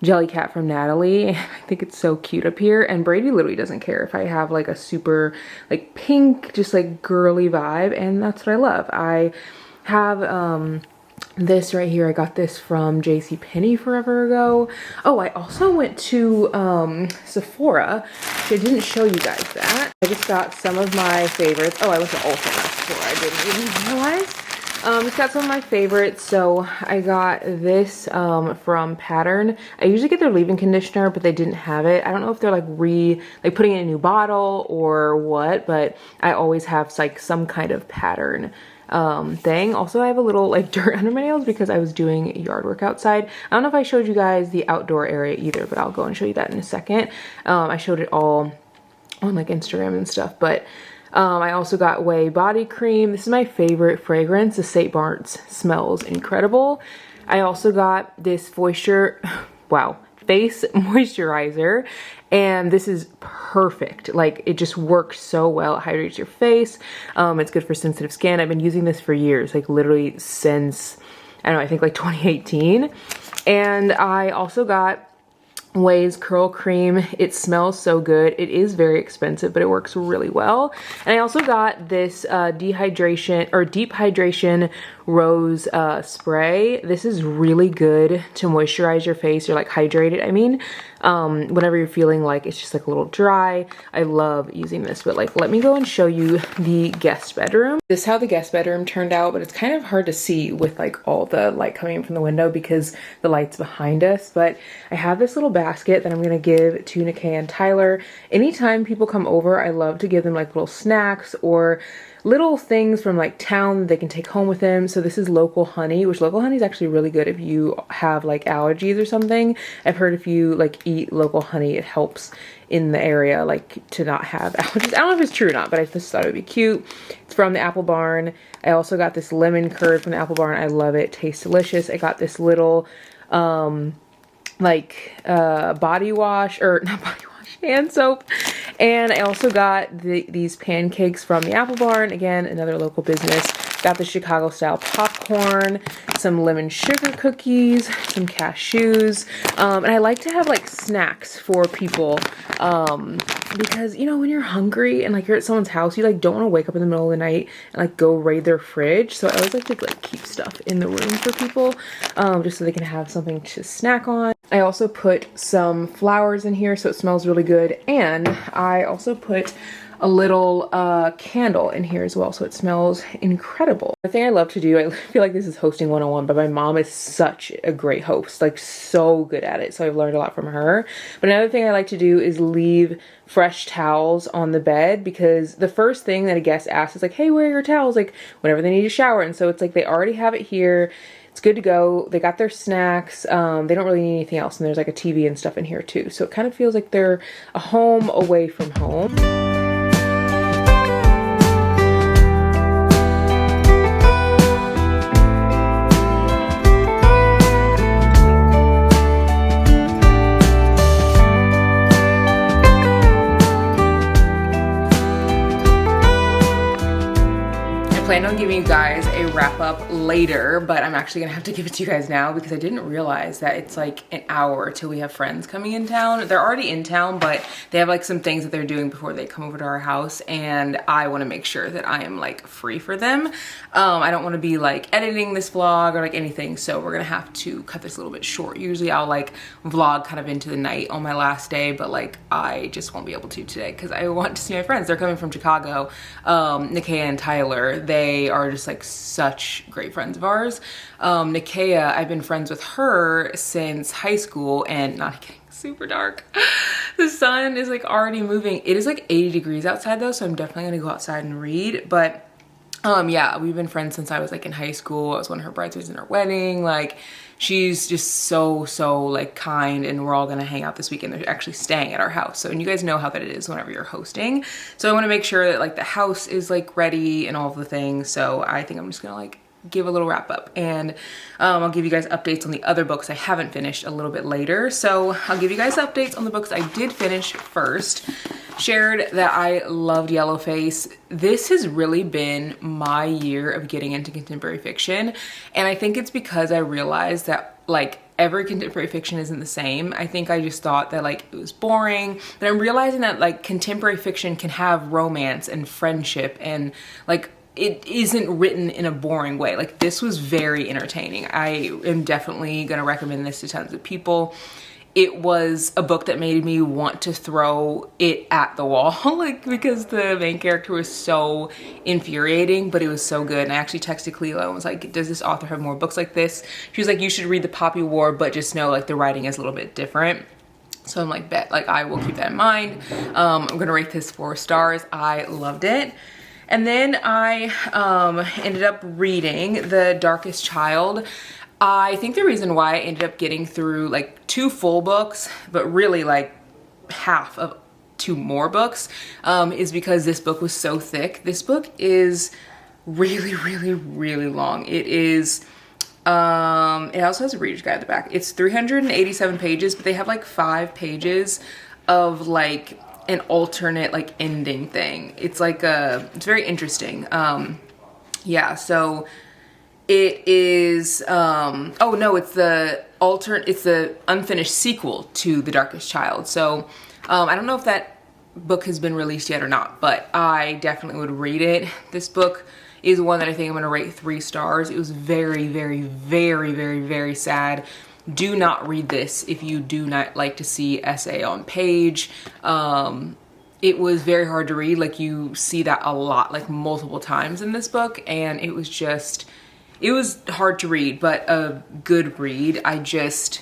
jelly cat from Natalie. I think it's so cute up here, and Brady literally doesn't care if I have like a super like pink, just like girly vibe, and that's what I love. I have This right here, I got this from JCPenney forever ago. Oh, I also went to Sephora. I didn't show you guys that. I just got some of my favorites. Oh, I went to Ulta, not Sephora. I didn't even realize. Just got some of my favorites. So I got this from Pattern. I usually get their leave-in conditioner, but they didn't have it. I don't know if they're like putting in a new bottle or what, but I always have like some kind of Pattern thing. Also, I have a little like dirt under my nails because I was doing yard work outside. I don't know if I showed you guys the outdoor area either, but I'll go and show you that in a second. I showed it all on like Instagram and stuff, but I also got Way body cream. This is my favorite fragrance. The St. Bart's smells incredible. I also got this wow, face moisturizer, and this is perfect. Like, it just works so well. It hydrates your face. It's good for sensitive skin. I've been using this for years, like literally since, I don't know, I think like 2018. And I also got Way's curl cream. It smells so good. It is very expensive, but it works really well. And I also got this deep hydration rose spray. This is really good to moisturize your face, or like hydrate it, I mean, whenever you're feeling like it's just like a little dry. I love using this, but like, let me go and show you the guest bedroom. This is how the guest bedroom turned out, but it's kind of hard to see with like all the light coming in from the window because the light's behind us. But I have this little basket that I'm gonna give to Nikkei and Tyler. Anytime people come over, I love to give them like little snacks or little things from like town that they can take home with them. So this is local honey, which local honey is actually really good if you have like allergies or something. I've heard if you like eat local honey, it helps in the area like to not have allergies. I don't know if it's true or not, but I just thought it would be cute. It's from the Apple Barn. I also got this lemon curd from the Apple Barn. I love it. Tastes delicious. I got this little body wash, or not body wash, hand soap. And I also got these pancakes from the Apple Barn. Again, another local business. Got the Chicago style popcorn, some lemon sugar cookies, some cashews. And I like to have like snacks for people because, you know, when you're hungry and like you're at someone's house, you like don't want to wake up in the middle of the night and like go raid their fridge. So I always like to like keep stuff in the room for people just so they can have something to snack on. I also put some flowers in here so it smells really good. And I also put a little candle in here as well, so it smells incredible. The thing I love to do, I feel like this is hosting 101, but my mom is such a great host, like so good at it, so I've learned a lot from her. But another thing I like to do is leave fresh towels on the bed, because the first thing that a guest asks is like, hey, where are your towels? Like whenever they need a shower. And so it's like they already have it here. It's good to go. They got their snacks. They don't really need anything else. And there's like a TV and stuff in here too. So it kind of feels like they're a home away from home. I plan on giving you guys a wrap up later, but I'm actually gonna have to give it to you guys now because I didn't realize that it's like an hour till we have friends coming in town. They're already in town, but they have like some things that they're doing before they come over to our house, and I want to make sure that I am like free for them. I don't want to be like editing this vlog or like anything, so we're gonna have to cut this a little bit short. Usually I'll like vlog kind of into the night on my last day, but like I just won't be able to today because I want to see my friends. They're coming from Chicago. Nikkei and Tyler, they are just like such great friends of ours. Nikkei, I've been friends with her since high school, and not kidding, super dark. The sun is like already moving. It is like 80 degrees outside though, so I'm definitely gonna go outside and read. But yeah, we've been friends since I was like in high school. I was one of her bridesmaids in her wedding. Like, she's just so like kind, and we're all gonna hang out this weekend. They're actually staying at our house. So, and you guys know how that it is whenever you're hosting. So I wanna make sure that like the house is like ready and all of the things. So I think I'm just gonna like give a little wrap up, and I'll give you guys updates on the other books I haven't finished a little bit later. So I'll give you guys updates on the books I did finish first. Shared that I loved Yellowface. This has really been my year of getting into contemporary fiction, and I think it's because I realized that like every contemporary fiction isn't the same. I think I just thought that like it was boring, but I'm realizing that like contemporary fiction can have romance and friendship and like it isn't written in a boring way. Like, this was very entertaining. I am definitely gonna recommend this to tons of people. It was a book that made me want to throw it at the wall, like, because the main character was so infuriating, but it was so good. And I actually texted Cleo and was like, does this author have more books like this? She was like, you should read The Poppy War, but just know like the writing is a little bit different. So I'm like, bet, like I will keep that in mind. I'm gonna rate this 4 stars. I loved it. And then I ended up reading The Darkest Child. I think the reason why I ended up getting through like 2 full books, but really like half of 2 more books, is because this book was so thick. This book is really, really, really long. It is, it also has a reader's guide at the back. It's 387 pages, but they have like 5 pages of like an alternate like ending thing. It's like it's very interesting. Yeah, so it is, oh no, it's the unfinished sequel to The Darkest Child. So I don't know if that book has been released yet or not, but I definitely would read it. This book is one that I think I'm gonna rate 3 stars. It was very, very, very, very, very sad. Do not read this if you do not like to see essay on page. It was very hard to read. Like, you see that a lot, like multiple times in this book, and it was just, it was hard to read, but a good read. I don't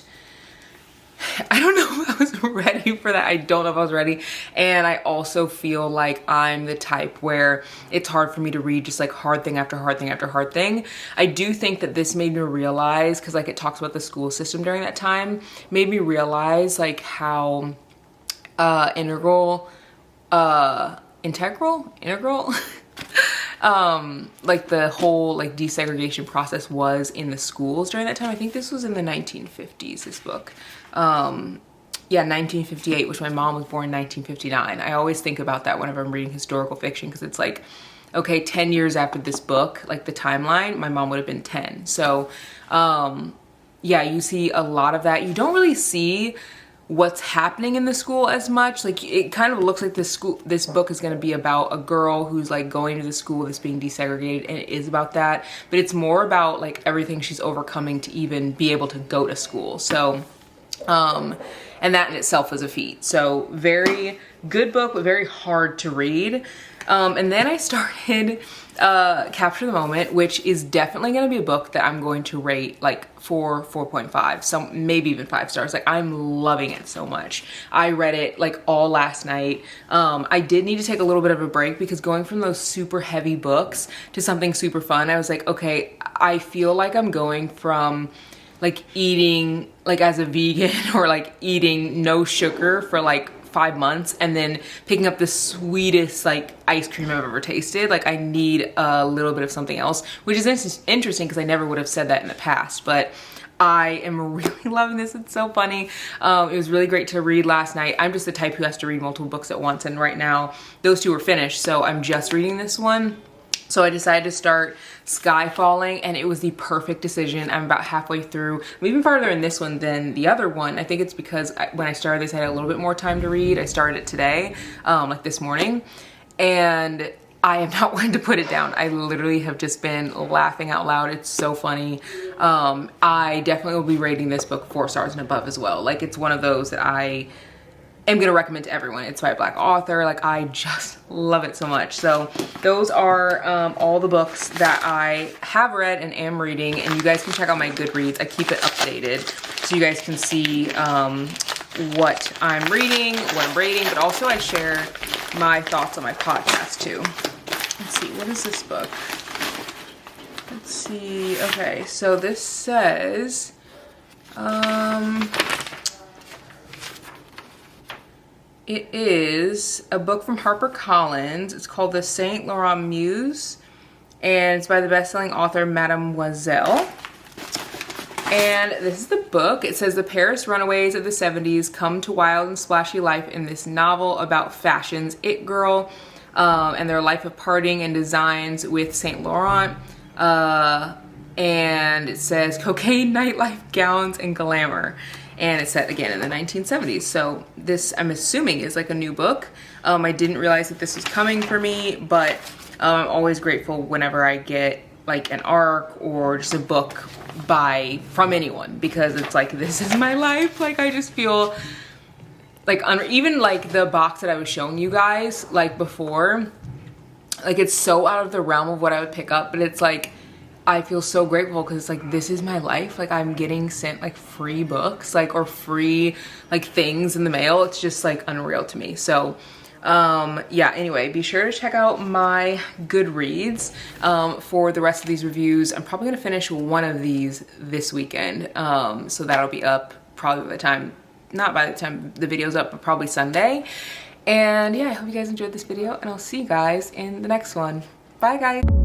know if I was ready for that. I don't know if I was ready. And I also feel like I'm the type where it's hard for me to read just like hard thing after hard thing after hard thing. I do think that this made me realize, because like it talks about the school system during that time, made me realize like how integral like the whole like desegregation process was in the schools during that time. I think this was in the 1950s, this book. Yeah, 1958, which my mom was born in 1959. I always think about that whenever I'm reading historical fiction, because it's like, okay, 10 years after this book, like the timeline, my mom would have been 10. So yeah, you see a lot of that. You don't really see what's happening in the school as much. Like, it kind of looks like this book is going to be about a girl who's like going to the school that's being desegregated, and it is about that, but it's more about like everything she's overcoming to even be able to go to school. So and that in itself was a feat. So very good book, but very hard to read. And then I started Capture the Moment, which is definitely going to be a book that I'm going to rate like 4.5, some maybe even 5 stars. Like, I'm loving it so much. I read it like all last night. I did need to take a little bit of a break, because going from those super heavy books to something super fun, I was like, okay, I feel like I'm going from like eating like as a vegan or like eating no sugar for like 5 months and then picking up the sweetest like ice cream I've ever tasted. Like, I need a little bit of something else, which is interesting because I never would have said that in the past, but I am really loving this. It's so funny. It was really great to read last night. I'm just the type who has to read multiple books at once, and right now those 2 are finished, so I'm just reading this one. So I decided to start Sky Falling, and it was the perfect decision. I'm about halfway through. I'm even farther in this one than the other one. I think it's because when I started this, I had a little bit more time to read. I started it today, like this morning, and I am not wanting to put it down. I literally have just been laughing out loud. It's so funny. I definitely will be rating this book 4 stars and above as well. Like, it's one of those that I am gonna recommend to everyone. It's by a Black author. Like, I just love it so much. So those are all the books that I have read and am reading, and you guys can check out my Goodreads. I keep it updated so you guys can see what I'm reading, what I'm rating, but also I share my thoughts on my podcast too. Let's see, what is this book? Let's see. Okay, so this says it is a book from HarperCollins. It's called The Saint Laurent Muse, and it's by the best-selling author Mademoiselle. And this is the book. It says the Paris runaways of the 70s come to wild and splashy life in this novel about fashion's it girl and their life of partying and designs with Saint Laurent. And it says cocaine, nightlife, gowns, and glamour. and it's set again in the 1970s. So this, I'm assuming, is like a new book. I didn't realize that this was coming for me, but I'm always grateful whenever I get like an arc or just a book from anyone, because it's like, this is my life. Like, I just feel like, even like the box that I was showing you guys like before, like it's so out of the realm of what I would pick up, but it's like, I feel so grateful because it's like, this is my life. Like, I'm getting sent like free books, like, or free like things in the mail. It's just like unreal to me. So yeah, anyway, be sure to check out my Goodreads for the rest of these reviews. I'm probably gonna finish one of these this weekend, so that'll be up probably by the time, not by the time the video's up, but probably Sunday. And yeah, I hope you guys enjoyed this video, and I'll see you guys in the next one. Bye guys.